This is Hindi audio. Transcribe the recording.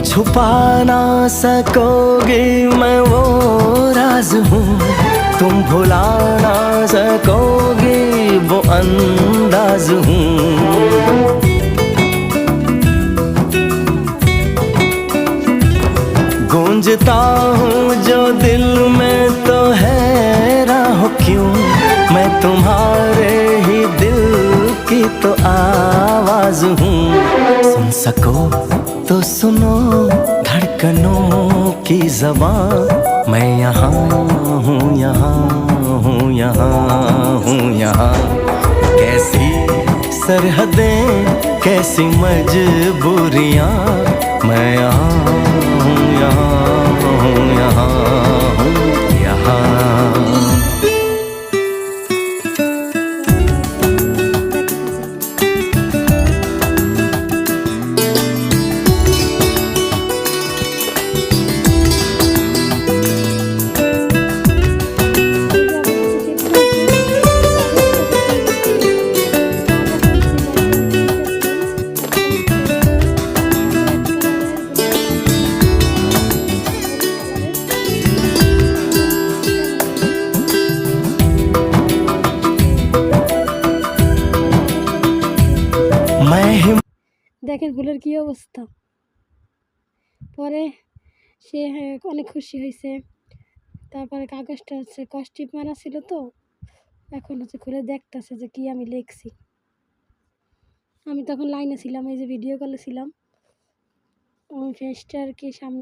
छुपा ना सकोगे मैं वो राज हूँ, तुम भुला ना सकोगे वो अंदाज हूँ। गूंजता हूँ जो दिल में तो हैरान हो क्यों, मैं तुम्हारे ही दिल की तो आवाज हूँ। सुन सको तो सुनो धड़कनों की ज़बान, मैं यहाँ हूँ, यहाँ हूँ, यहाँ हूँ, यहाँ। कैसी सरहदें कैसी मजबूरियाँ, मैं यहाँ हूँ, यहाँ हूँ, यहाँ हूँ, यहाँ। দেখেন ফুলের কি অবস্থা। পরে সে অনেক খুশি হয়েছে। তারপরে কাগজটা হচ্ছে কষ্টিপ মারা ছিল, তো এখন হচ্ছে খুলে দেখতেছে যে কি আমি লিখছি। আমি তখন লাইনে ছিলাম, এই যে ভিডিও কলে ছিলাম, ওই ফেসটা আর কি সামনে